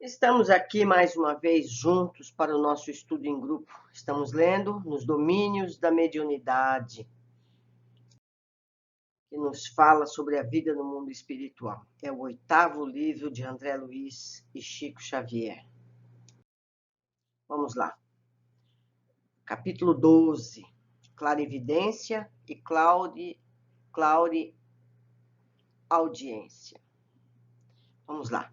Estamos aqui mais uma vez juntos para o nosso estudo em grupo. Estamos lendo Nos Domínios da Mediunidade, que nos fala sobre a vida no mundo espiritual. É o 8º livro de André Luiz e Chico Xavier. Vamos lá. Capítulo 12. Clarividência e clareaudiência. Vamos lá.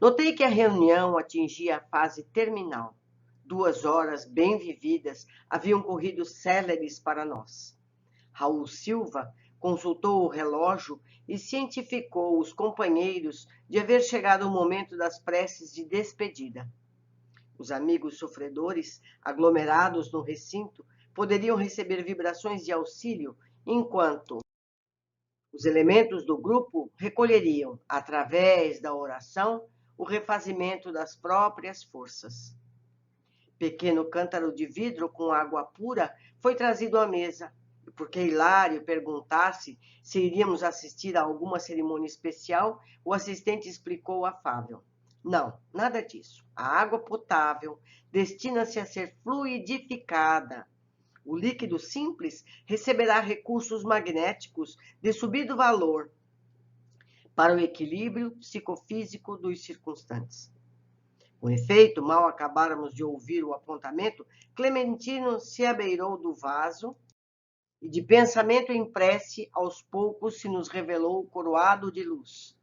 Notei que a reunião atingia a fase terminal. 2 horas bem vividas haviam corrido céleres para nós. Raul Silva consultou o relógio e cientificou os companheiros de haver chegado o momento das preces de despedida. Os amigos sofredores, aglomerados no recinto, poderiam receber vibrações de auxílio, enquanto os elementos do grupo recolheriam, através da oração, o refazimento das próprias forças. Pequeno cântaro de vidro com água pura foi trazido à mesa, e porque Hilário perguntasse se iríamos assistir a alguma cerimônia especial, o assistente explicou afável. Não, nada disso. A água potável destina-se a ser fluidificada. O líquido simples receberá recursos magnéticos de subido valor para o equilíbrio psicofísico dos circunstantes. Com efeito, mal acabáramos de ouvir o apontamento, Clementino se abeirou do vaso e, de pensamento em prece, aos poucos se nos revelou coroado de luz.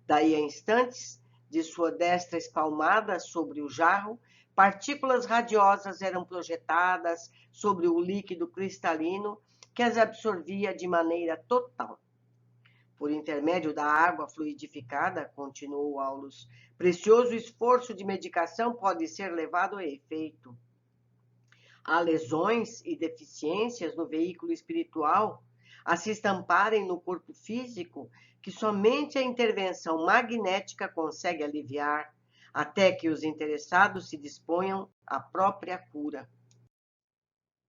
Daí a instantes, de sua destra espalmada sobre o jarro, partículas radiosas eram projetadas sobre o líquido cristalino que as absorvia de maneira total. Por intermédio da água fluidificada, continuou Aulus, precioso esforço de medicação pode ser levado a efeito. Há lesões e deficiências no veículo espiritual a se estamparem no corpo físico que somente a intervenção magnética consegue aliviar, até que os interessados se disponham à própria cura.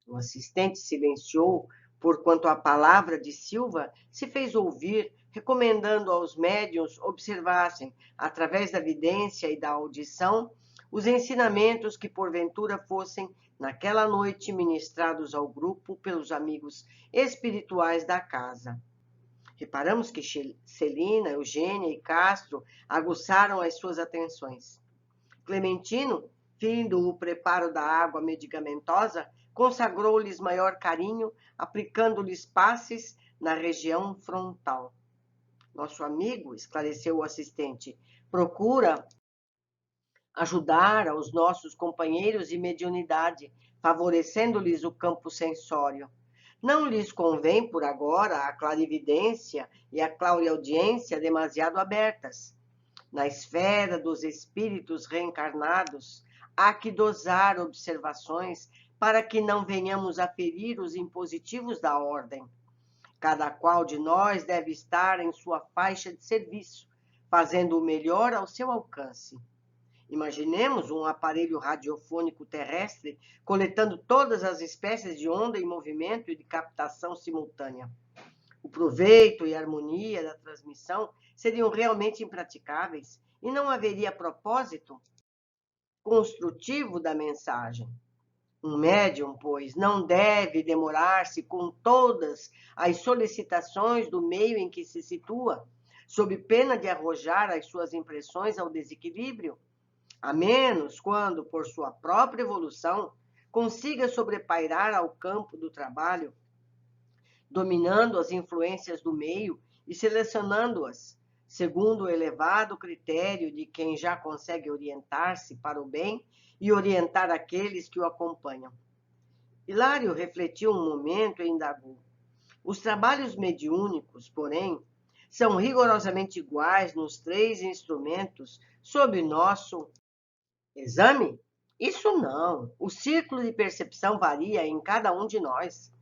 O assistente silenciou, porquanto a palavra de Silva se fez ouvir, recomendando aos médiuns observassem, através da vidência e da audição, os ensinamentos que porventura fossem, naquela noite, ministrados ao grupo pelos amigos espirituais da casa. Reparamos que Celina, Eugênia e Castro aguçaram as suas atenções. Clementino, findo o preparo da água medicamentosa, consagrou-lhes maior carinho, aplicando-lhes passes na região frontal. Nosso amigo, esclareceu o assistente, procura ajudar aos nossos companheiros de mediunidade, favorecendo-lhes o campo sensório. Não lhes convém, por agora, a clarividência e a clareaudiência demasiado abertas. Na esfera dos espíritos reencarnados, há que dosar observações para que não venhamos a ferir os impositivos da ordem. Cada qual de nós deve estar em sua faixa de serviço, fazendo o melhor ao seu alcance. Imaginemos um aparelho radiofônico terrestre coletando todas as espécies de onda em movimento e de captação simultânea. O proveito e a harmonia da transmissão seriam realmente impraticáveis e não haveria propósito construtivo da mensagem. Um médium, pois, não deve demorar-se com todas as solicitações do meio em que se situa, sob pena de arrojar as suas impressões ao desequilíbrio, a menos quando, por sua própria evolução, consiga sobrepairar ao campo do trabalho, dominando as influências do meio e selecionando-as, segundo o elevado critério de quem já consegue orientar-se para o bem e orientar aqueles que o acompanham. Hilário refletiu um momento e indagou. Os trabalhos mediúnicos, porém, são rigorosamente iguais nos 3 instrumentos sob nosso exame? Isso não. O círculo de percepção varia em cada um de nós.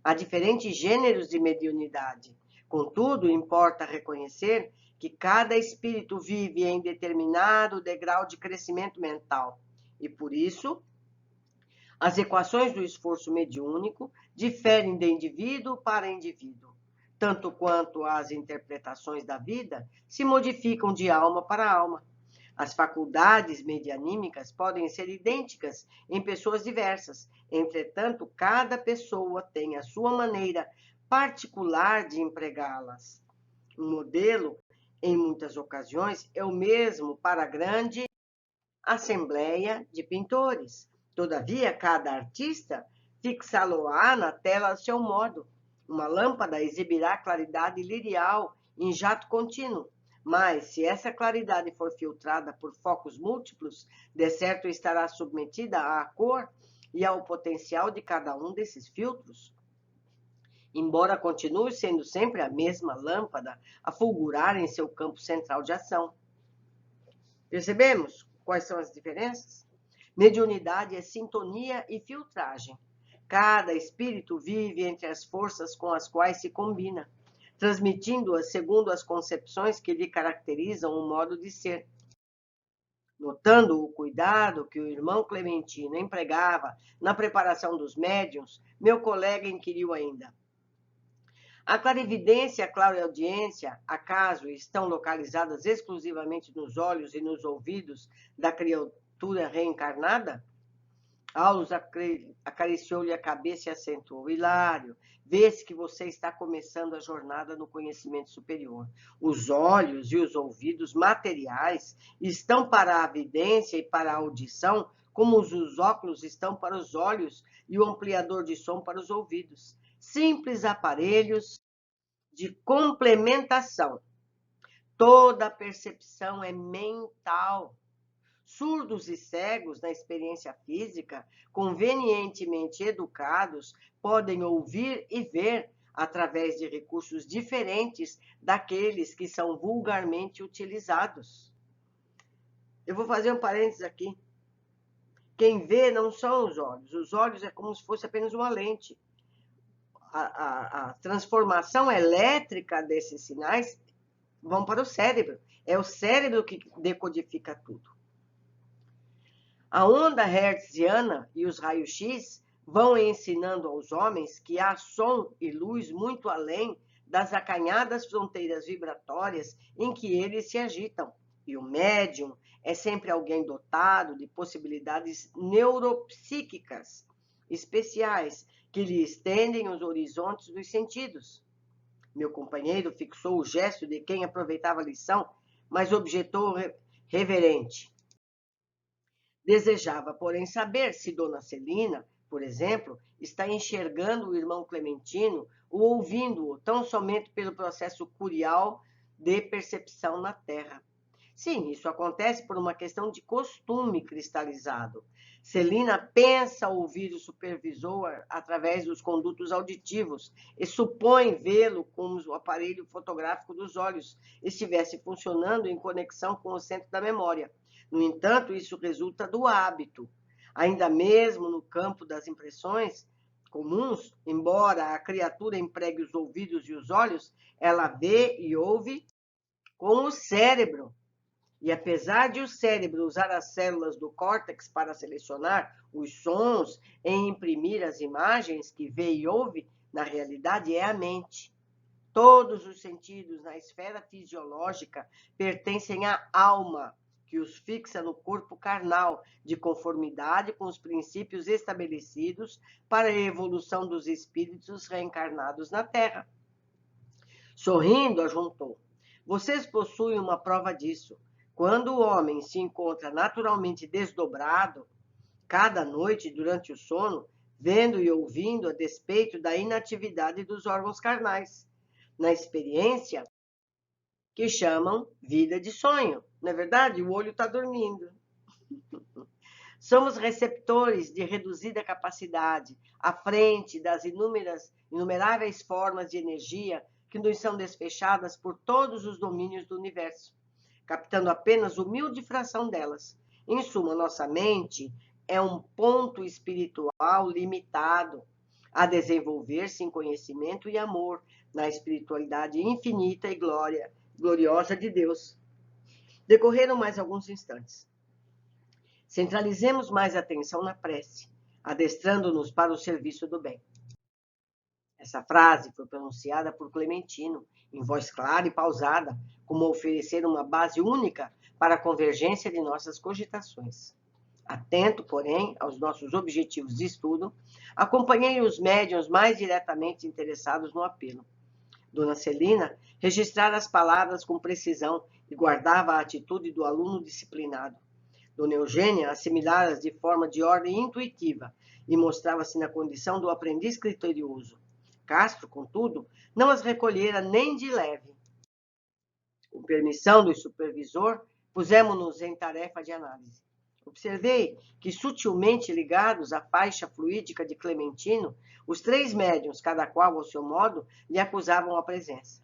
Há diferentes gêneros de mediunidade. Contudo, importa reconhecer que cada espírito vive em determinado degrau de crescimento mental e, por isso, as equações do esforço mediúnico diferem de indivíduo para indivíduo, tanto quanto as interpretações da vida se modificam de alma para alma. As faculdades medianímicas podem ser idênticas em pessoas diversas. Entretanto, cada pessoa tem a sua maneira particular de empregá-las. Um modelo, em muitas ocasiões, é o mesmo para a grande assembleia de pintores. Todavia, cada artista fixá-lo-á na tela a seu modo. Uma lâmpada exibirá claridade lirial em jato contínuo, mas se essa claridade for filtrada por focos múltiplos, de certo estará submetida à cor e ao potencial de cada um desses filtros. Embora continue sendo sempre a mesma lâmpada a fulgurar em seu campo central de ação. Percebemos quais são as diferenças? Mediunidade é sintonia e filtragem. Cada espírito vive entre as forças com as quais se combina, transmitindo-as segundo as concepções que lhe caracterizam o modo de ser. Notando o cuidado que o irmão Clementino empregava na preparação dos médiuns, meu colega inquiriu ainda: a clarividência e a clareaudiência, acaso, estão localizadas exclusivamente nos olhos e nos ouvidos da criatura reencarnada? Aulus acariciou-lhe a cabeça e acentuou: Hilário, vê-se que você está começando a jornada no conhecimento superior. Os olhos e os ouvidos materiais estão para a vidência e para a audição, como os óculos estão para os olhos e o ampliador de som para os ouvidos. Simples aparelhos de complementação. Toda percepção é mental. Surdos e cegos na experiência física, convenientemente educados, podem ouvir e ver através de recursos diferentes daqueles que são vulgarmente utilizados. Eu vou fazer um parênteses aqui. Quem vê não são os olhos é como se fosse apenas uma lente. A transformação elétrica desses sinais vão para o cérebro. É o cérebro que decodifica tudo. A onda hertziana e os raios-x vão ensinando aos homens que há som e luz muito além das acanhadas fronteiras vibratórias em que eles se agitam. E o médium é sempre alguém dotado de possibilidades neuropsíquicas especiais que lhe estendem os horizontes dos sentidos. Meu companheiro fixou o gesto de quem aproveitava a lição, mas objetou reverente. Desejava, porém, saber se Dona Celina, por exemplo, está enxergando o irmão Clementino ou ouvindo-o tão somente pelo processo curial de percepção na Terra. Sim, isso acontece por uma questão de costume cristalizado. Celina pensa ouvir o supervisor através dos condutos auditivos e supõe vê-lo como o aparelho fotográfico dos olhos estivesse funcionando em conexão com o centro da memória. No entanto, isso resulta do hábito. Ainda mesmo no campo das impressões comuns, embora a criatura empregue os ouvidos e os olhos, ela vê e ouve com o cérebro. E apesar de o cérebro usar as células do córtex para selecionar os sons e imprimir as imagens que vê e ouve, na realidade é a mente. Todos os sentidos na esfera fisiológica pertencem à alma, que os fixa no corpo carnal, de conformidade com os princípios estabelecidos para a evolução dos espíritos reencarnados na Terra. Sorrindo, ajuntou: vocês possuem uma prova disso. Quando o homem se encontra naturalmente desdobrado, cada noite durante o sono, vendo e ouvindo a despeito da inatividade dos órgãos carnais, na experiência que chamam vida de sonho. Não é verdade? O olho está dormindo. Somos receptores de reduzida capacidade, à frente das inumeráveis formas de energia que nos são despechadas por todos os domínios do universo, captando apenas humilde fração delas. Em suma, nossa mente é um ponto espiritual limitado a desenvolver-se em conhecimento e amor na espiritualidade infinita e gloriosa de Deus. Decorreram mais alguns instantes. Centralizemos mais atenção na prece, adestrando-nos para o serviço do bem. Essa frase foi pronunciada por Clementino, em voz clara e pausada, como oferecer uma base única para a convergência de nossas cogitações. Atento, porém, aos nossos objetivos de estudo, acompanhei os médiuns mais diretamente interessados no apelo. Dona Celina registrara as palavras com precisão e guardava a atitude do aluno disciplinado. Dona Eugênia assimilara-as de forma de ordem intuitiva e mostrava-se na condição do aprendiz criterioso. Castro, contudo, não as recolhera nem de leve. Com permissão do supervisor, pusemos-nos em tarefa de análise. Observei que, sutilmente ligados à faixa fluídica de Clementino, os 3 médiuns, cada qual ao seu modo, lhe acusavam a presença.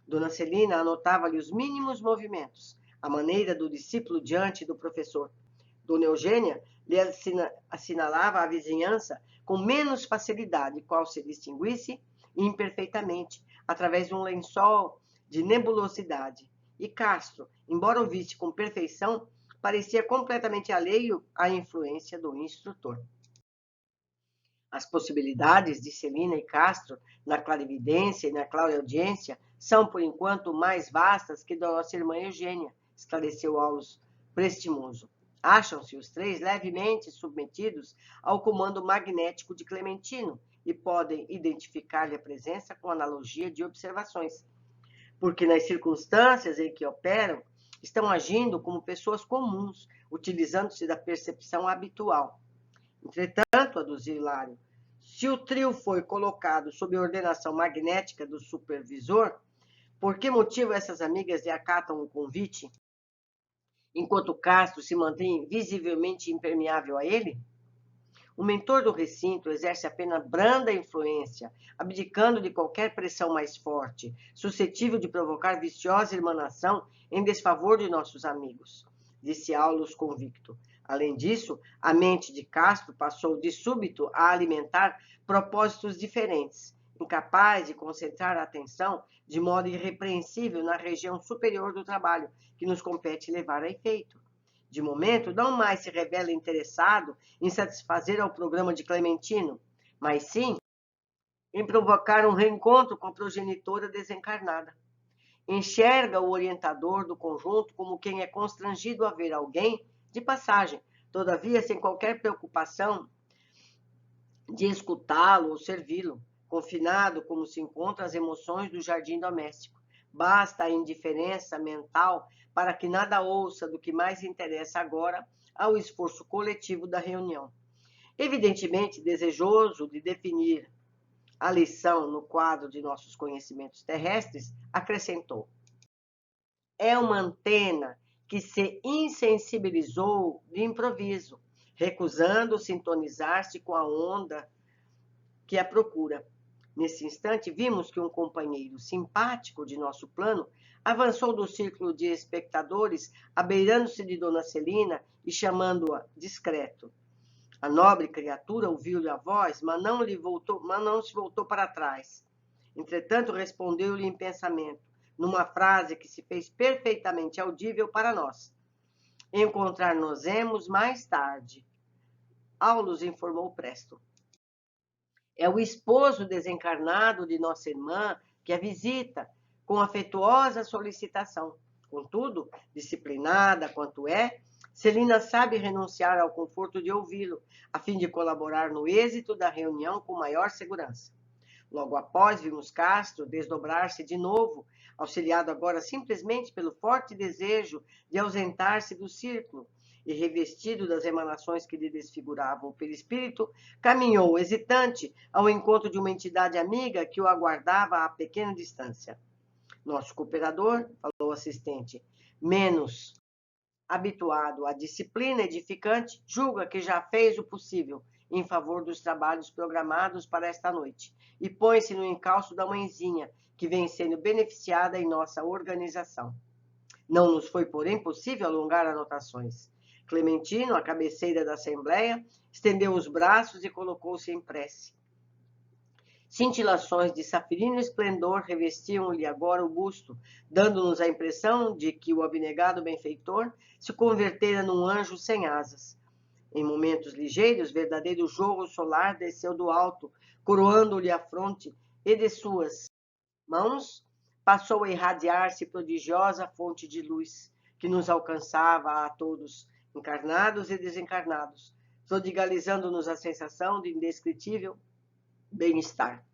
Dona Celina anotava-lhe os mínimos movimentos, a maneira do discípulo diante do professor. Dona Eugênia lhe assinalava a vizinhança com menos facilidade, qual se distinguisse imperfeitamente, através de um lençol de nebulosidade. E Castro, embora o visse com perfeição, parecia completamente alheio à influência do instrutor. As possibilidades de Celina e Castro na clarividência e na clareaudiência são, por enquanto, mais vastas que da nossa irmã Eugênia, esclareceu Aulus prestimoso. Acham-se os 3 levemente submetidos ao comando magnético de Clementino e podem identificar-lhe a presença com analogia de observações, porque nas circunstâncias em que operam, estão agindo como pessoas comuns, utilizando-se da percepção habitual. Entretanto, aduziu Hilário, se o trio foi colocado sob ordenação magnética do supervisor, por que motivo essas amigas lhe acatam o convite, enquanto Castro se mantém visivelmente impermeável a ele? O mentor do recinto exerce apenas branda influência, abdicando de qualquer pressão mais forte, suscetível de provocar viciosa emanação em desfavor de nossos amigos, disse Aulus convicto. Além disso, a mente de Castro passou de súbito a alimentar propósitos diferentes, incapaz de concentrar a atenção de modo irrepreensível na região superior do trabalho que nos compete levar a efeito. De momento, não mais se revela interessado em satisfazer ao programa de Clementino, mas sim em provocar um reencontro com a progenitora desencarnada. Enxerga o orientador do conjunto como quem é constrangido a ver alguém de passagem, todavia sem qualquer preocupação de escutá-lo ou servi-lo, confinado como se encontra as emoções do jardim doméstico. Basta a indiferença mental para que nada ouça do que mais interessa agora ao esforço coletivo da reunião. Evidentemente, desejoso de definir a lição no quadro de nossos conhecimentos terrestres, acrescentou: é uma antena que se insensibilizou de improviso, recusando sintonizar-se com a onda que a procura. Nesse instante, vimos que um companheiro simpático de nosso plano avançou do círculo de espectadores, abeirando-se de Dona Celina e chamando-a discreto. A nobre criatura ouviu-lhe a voz, mas não se voltou para trás. Entretanto, respondeu-lhe em pensamento, numa frase que se fez perfeitamente audível para nós: encontrar-nos-emos mais tarde. Aulus informou presto. É o esposo desencarnado de nossa irmã que a visita com afetuosa solicitação. Contudo, disciplinada quanto é, Celina sabe renunciar ao conforto de ouvi-lo, a fim de colaborar no êxito da reunião com maior segurança. Logo após, vimos Castro desdobrar-se de novo, auxiliado agora simplesmente pelo forte desejo de ausentar-se do círculo, e revestido das emanações que lhe desfiguravam o perispírito, caminhou, hesitante, ao encontro de uma entidade amiga que o aguardava a pequena distância. Nosso cooperador, falou o assistente, menos habituado à disciplina edificante, julga que já fez o possível em favor dos trabalhos programados para esta noite e põe-se no encalço da mãezinha, que vem sendo beneficiada em nossa organização. Não nos foi, porém, possível alongar anotações. Clementino, à cabeceira da assembleia, estendeu os braços e colocou-se em prece. Cintilações de safirino esplendor revestiam-lhe agora o busto, dando-nos a impressão de que o abnegado benfeitor se convertera num anjo sem asas. Em momentos ligeiros, verdadeiro jorro solar desceu do alto, coroando-lhe a fronte, e de suas mãos passou a irradiar-se prodigiosa fonte de luz, que nos alcançava a todos, encarnados e desencarnados, prodigalizando-nos a sensação de indescritível bem-estar.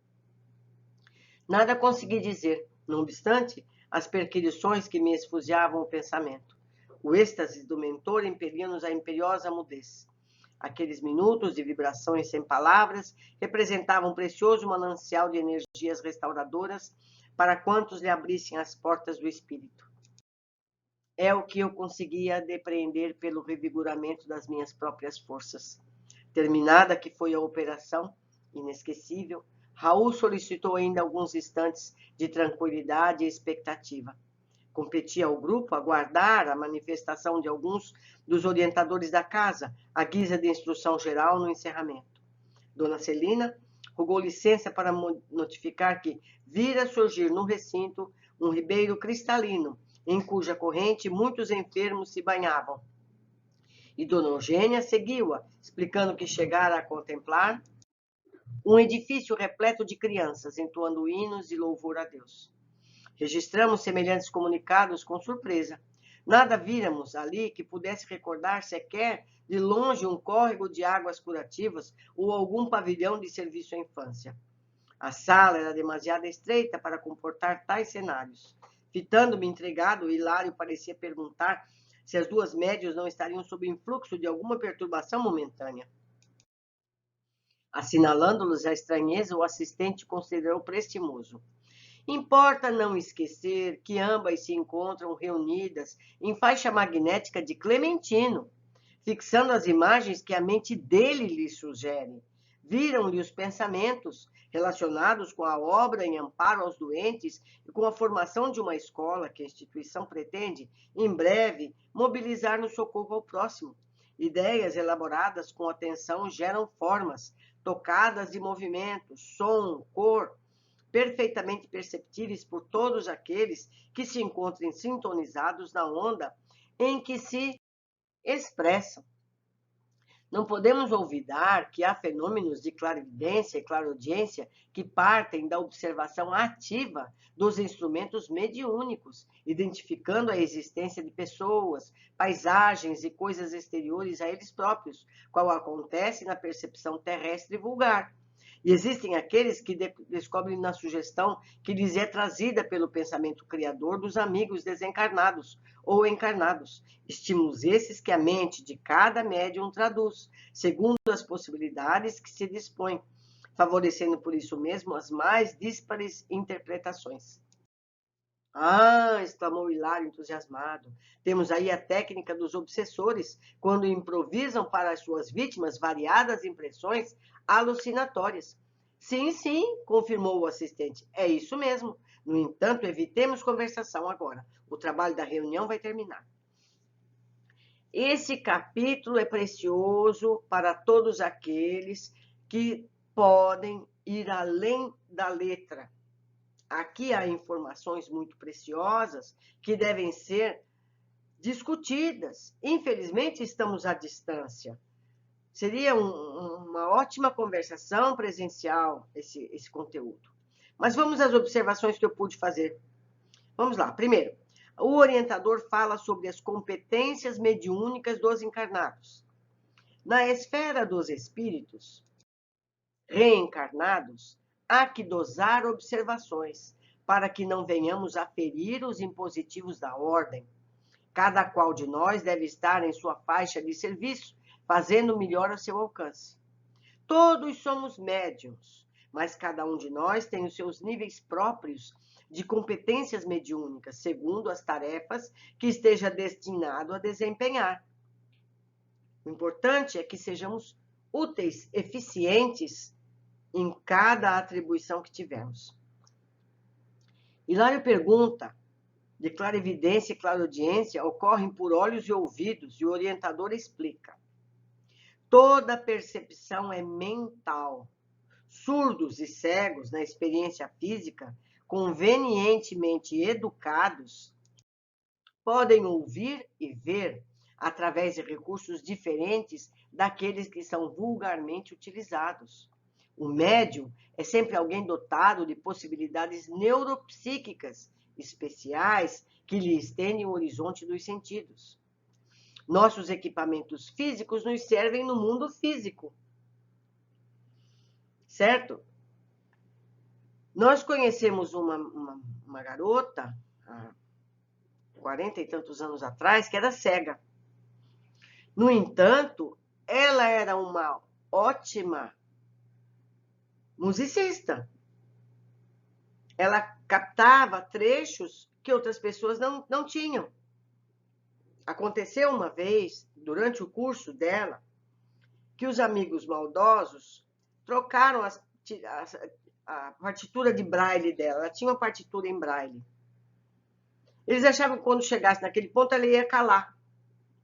Nada consegui dizer, não obstante, as perquisições que me esfuziavam o pensamento. O êxtase do mentor impelia-nos a imperiosa mudez. Aqueles minutos de vibrações sem palavras representavam um precioso manancial de energias restauradoras para quantos lhe abrissem as portas do espírito. É o que eu conseguia depreender pelo revigoramento das minhas próprias forças. Terminada que foi a operação, inesquecível, Raul solicitou ainda alguns instantes de tranquilidade e expectativa. Competia ao grupo aguardar a manifestação de alguns dos orientadores da casa, à guisa de instrução geral no encerramento. Dona Celina rogou licença para notificar que vira surgir no recinto um ribeiro cristalino, em cuja corrente muitos enfermos se banhavam. E Dona Eugênia seguiu-a, explicando que chegara a contemplar um edifício repleto de crianças, entoando hinos de louvor a Deus. Registramos semelhantes comunicados com surpresa. Nada víramos ali que pudesse recordar sequer de longe um córrego de águas curativas ou algum pavilhão de serviço à infância. A sala era demasiado estreita para comportar tais cenários. Fitando-me entregado, Hilário parecia perguntar se as duas médiuns não estariam sob influxo de alguma perturbação momentânea. Assinalando-lhes a estranheza, o assistente considerou prestimoso. Importa não esquecer que ambas se encontram reunidas em faixa magnética de Clementino, fixando as imagens que a mente dele lhe sugere. Viram-lhe os pensamentos relacionados com a obra em amparo aos doentes e com a formação de uma escola que a instituição pretende, em breve, mobilizar no socorro ao próximo. Ideias elaboradas com atenção geram formas, tocadas de movimento, som, cor, perfeitamente perceptíveis por todos aqueles que se encontrem sintonizados na onda em que se expressam. Não podemos olvidar que há fenômenos de clarividência e clareaudiência que partem da observação ativa dos instrumentos mediúnicos, identificando a existência de pessoas, paisagens e coisas exteriores a eles próprios, qual acontece na percepção terrestre vulgar. E existem aqueles que descobrem na sugestão que lhes é trazida pelo pensamento criador dos amigos desencarnados ou encarnados. Estímulos esses que a mente de cada médium traduz, segundo as possibilidades que se dispõe, favorecendo por isso mesmo as mais díspares interpretações. Ah, exclamou Hilário entusiasmado, temos aí a técnica dos obsessores, quando improvisam para as suas vítimas variadas impressões alucinatórias. Sim, confirmou o assistente, é isso mesmo. No entanto, evitemos conversação agora. O trabalho da reunião vai terminar. Esse capítulo é precioso para todos aqueles que podem ir além da letra. Aqui há informações muito preciosas que devem ser discutidas. Infelizmente, estamos à distância. Seria uma ótima conversação presencial esse conteúdo. Mas vamos às observações que eu pude fazer. Vamos lá. Primeiro, o orientador fala sobre as competências mediúnicas dos encarnados. Na esfera dos espíritos reencarnados, há que dosar observações, para que não venhamos a ferir os impositivos da ordem. Cada qual de nós deve estar em sua faixa de serviço, fazendo o melhor a seu alcance. Todos somos médiuns, mas cada um de nós tem os seus níveis próprios de competências mediúnicas, segundo as tarefas que esteja destinado a desempenhar. O importante é que sejamos úteis, eficientes em cada atribuição que tivermos. Hilário pergunta: de clarividência e clareaudiência ocorrem por olhos e ouvidos, e o orientador explica. Toda percepção é mental. Surdos e cegos na experiência física, convenientemente educados, podem ouvir e ver através de recursos diferentes daqueles que são vulgarmente utilizados. O médium é sempre alguém dotado de possibilidades neuropsíquicas especiais que lhe estendem o horizonte dos sentidos. Nossos equipamentos físicos nos servem no mundo físico, certo? Nós conhecemos uma garota, há 40 e tantos anos atrás, que era cega. No entanto, ela era uma ótima musicista. Ela captava trechos que outras pessoas não tinham. Aconteceu uma vez, durante o curso dela, que os amigos maldosos trocaram a partitura de braille dela. Ela tinha uma partitura em braille. Eles achavam que quando chegasse naquele ponto ela ia calar,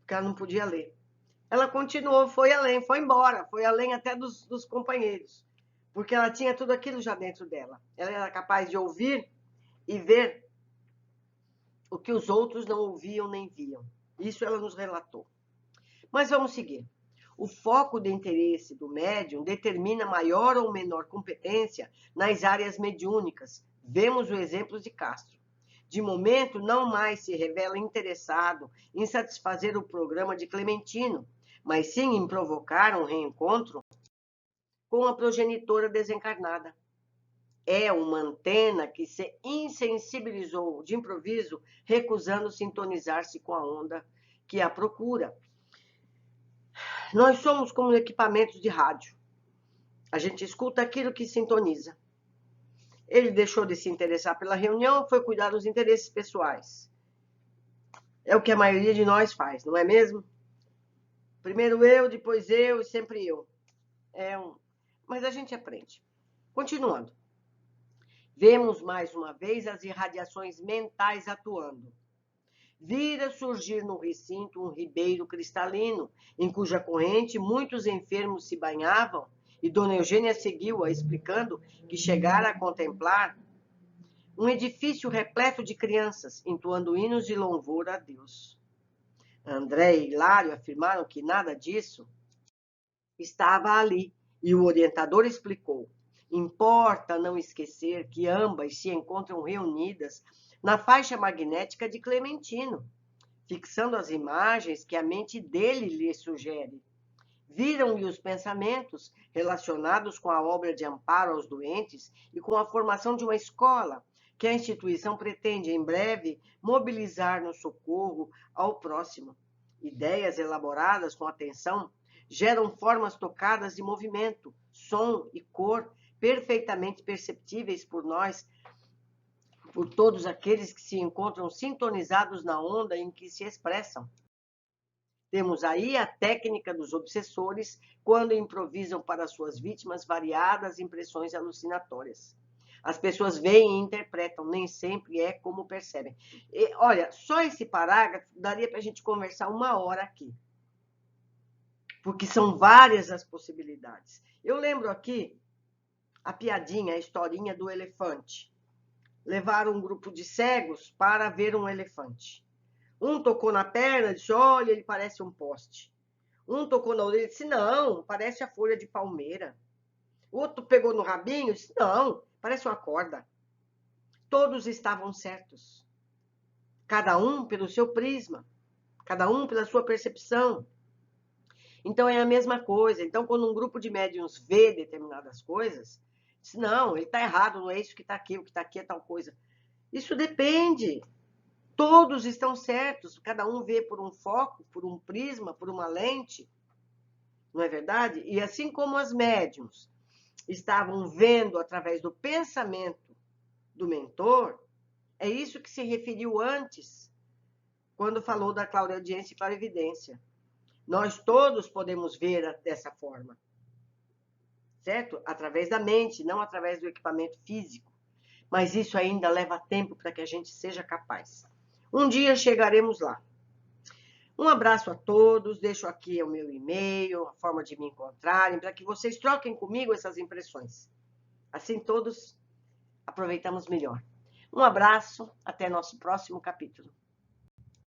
porque ela não podia ler. Ela continuou, foi além, foi embora, foi além até dos companheiros, porque ela tinha tudo aquilo já dentro dela. Ela era capaz de ouvir e ver o que os outros não ouviam nem viam. Isso ela nos relatou. Mas vamos seguir. O foco de interesse do médium determina maior ou menor competência nas áreas mediúnicas. Vemos o exemplo de Castro. De momento, não mais se revela interessado em satisfazer o programa de Clementino, mas sim em provocar um reencontro com a progenitora desencarnada. É uma antena que se insensibilizou de improviso, recusando sintonizar-se com a onda que a procura. Nós somos como equipamentos de rádio. A gente escuta aquilo que sintoniza. Ele deixou de se interessar pela reunião, foi cuidar dos interesses pessoais. É o que a maioria de nós faz, não é mesmo? Primeiro eu, depois eu e sempre eu. Mas a gente aprende. Continuando. Vemos mais uma vez as irradiações mentais atuando. Vira surgir no recinto um ribeiro cristalino, em cuja corrente muitos enfermos se banhavam, e Dona Eugênia seguiu-a, explicando que chegara a contemplar um edifício repleto de crianças, entoando hinos de louvor a Deus. André e Hilário afirmaram que nada disso estava ali, e o orientador explicou: importa não esquecer que ambas se encontram reunidas na faixa magnética de Clementino, fixando as imagens que a mente dele lhe sugere. Viram-lhe os pensamentos relacionados com a obra de amparo aos doentes e com a formação de uma escola, que a instituição pretende, em breve, mobilizar no socorro ao próximo. Ideias elaboradas com atenção geram formas tocadas de movimento, som e cor perfeitamente perceptíveis por nós, por todos aqueles que se encontram sintonizados na onda em que se expressam. Temos aí a técnica dos obsessores, quando improvisam para suas vítimas variadas impressões alucinatórias. As pessoas veem e interpretam, nem sempre é como percebem. E, olha, só esse parágrafo daria para a gente conversar 1 hora aqui, porque são várias as possibilidades. Eu lembro aqui a piadinha, a historinha do elefante. Levaram um grupo de cegos para ver um elefante. Um tocou na perna e disse: olha, ele parece um poste. Um tocou na orelha e disse: não, parece a folha de palmeira. O outro pegou no rabinho e disse: não, parece uma corda. Todos estavam certos. Cada um pelo seu prisma. Cada um pela sua percepção. Então é a mesma coisa. Então, quando um grupo de médiuns vê determinadas coisas, diz: não, ele está errado, não é isso que está aqui, o que está aqui é tal coisa. Isso depende. Todos estão certos, cada um vê por um foco, por um prisma, por uma lente, não é verdade? E assim como as médiums estavam vendo através do pensamento do mentor, é isso que se referiu antes, quando falou da clareaudiência e clarividência. Nós todos podemos ver dessa forma, certo? Através da mente, não através do equipamento físico. Mas isso ainda leva tempo para que a gente seja capaz. Um dia chegaremos lá. Um abraço a todos, deixo aqui o meu e-mail, a forma de me encontrarem, para que vocês troquem comigo essas impressões. Assim todos aproveitamos melhor. Um abraço, até nosso próximo capítulo.